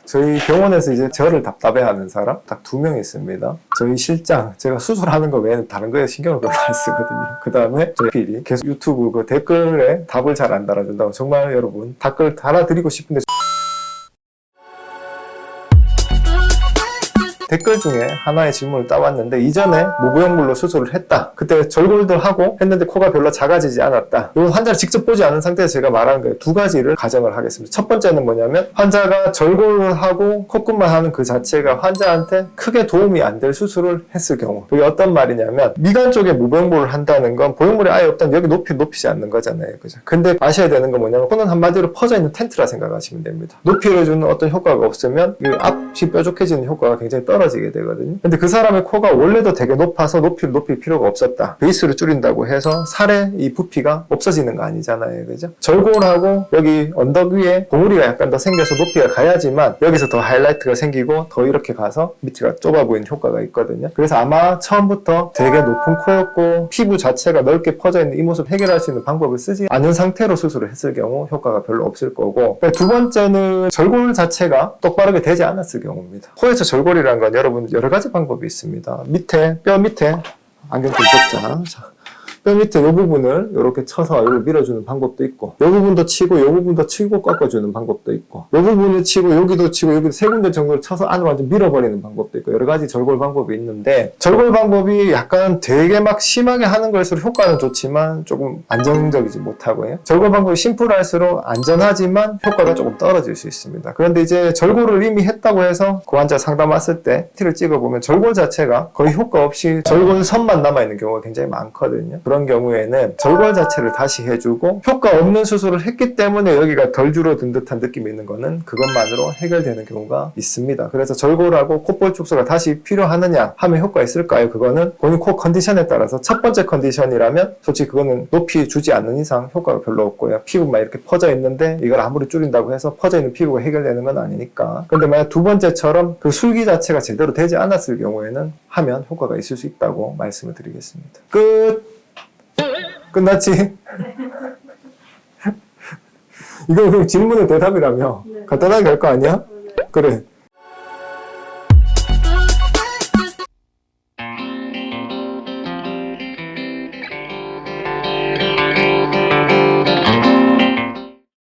저희 병원에서 이제 저를 답답해하는 사람 딱 2명 있습니다. 저희 실장, 제가 수술하는 거 외에는 다른 거에 신경을 별로 안 쓰거든요. 그 다음에 저희 필이 계속 유튜브 그 댓글에 답을 잘 안 달아준다고. 정말 여러분 댓글 달아드리고 싶은데 댓글 중에 하나의 질문을 따왔는데, 이전에 모부영물로 수술을 했다. 그때 절골도 하고 했는데 코가 별로 작아지지 않았다. 이건 환자를 직접 보지 않은 상태에서 제가 말하는 거예요. 2가지를 가정을 하겠습니다. 첫 번째는 뭐냐면, 환자가 절골을 하고 콧구멍만 하는 그 자체가 환자한테 크게 도움이 안 될 수술을 했을 경우. 그게 어떤 말이냐면, 미간 쪽에 모부영물을 한다는 건 보형물이 아예 없다면 여기 높이지 않는 거잖아요. 그죠? 근데 아셔야 되는 건 뭐냐면, 코는 한마디로 퍼져 있는 텐트라 생각하시면 됩니다. 높이를 주는 어떤 효과가 없으면 이 앞이 뾰족해지는 효과가 굉장히 떨어지게 되거든요. 근데 그 사람의 코가 원래도 되게 높아서 높이를 높일 필요가 없었다. 베이스를 줄인다고 해서 살에 이 부피가 없어지는 거 아니잖아요. 그죠? 절골하고 여기 언덕 위에 봉우리가 약간 더 생겨서 높이가 가야지만 여기서 더 하이라이트가 생기고 더 이렇게 가서 밑이가 좁아 보이는 효과가 있거든요. 그래서 아마 처음부터 되게 높은 코였고 피부 자체가 넓게 퍼져 있는 이 모습 해결할 수 있는 방법을 쓰지 않은 상태로 수술을 했을 경우 효과가 별로 없을 거고, 2번째는 절골 자체가 똑바르게 되지 않았을 경우입니다. 코에서 절골이라는 건 여러분 여러 가지 방법이 있습니다. 뼈 밑에 안경 좀 벗자. 자, 뼈 밑에 이 부분을 이렇게 쳐서 이걸 밀어주는 방법도 있고, 이 부분도 치고 이 부분도 치고 꺾어주는 방법도 있고, 이 부분을 치고 여기도 치고 여기도 3군데 정도를 쳐서 안으로 완전 밀어버리는 방법도 있고, 여러 가지 절골 방법이 있는데, 절골 방법이 약간 되게 막 심하게 하는 걸수록 효과는 좋지만 조금 안정적이지 못하고요. 절골 방법이 심플할수록 안전하지만 효과가 조금 떨어질 수 있습니다. 그런데 이제 절골을 이미 했다고 해서 그 환자 상담 왔을 때 티를 찍어보면 절골 자체가 거의 효과 없이 절골선만 남아있는 경우가 굉장히 많거든요. 그런 경우에는 절골 자체를 다시 해주고, 효과 없는 수술을 했기 때문에 여기가 덜 줄어든 듯한 느낌이 있는 거는 그것만으로 해결되는 경우가 있습니다. 그래서 절골하고 콧볼 축소가 다시 필요하느냐 하면 효과 있을까요? 그거는 본인 코 컨디션에 따라서, 첫 번째 컨디션이라면 솔직히 그거는 높이 주지 않는 이상 효과가 별로 없고요. 피부만 이렇게 퍼져 있는데 이걸 아무리 줄인다고 해서 퍼져 있는 피부가 해결되는 건 아니니까. 근데 만약 2번째처럼 그 술기 자체가 제대로 되지 않았을 경우에는 하면 효과가 있을 수 있다고 말씀을 드리겠습니다. 끝났지? 이거 그냥 질문의 대답이라며. 네. 간단하게 할 거 아니야? 그래.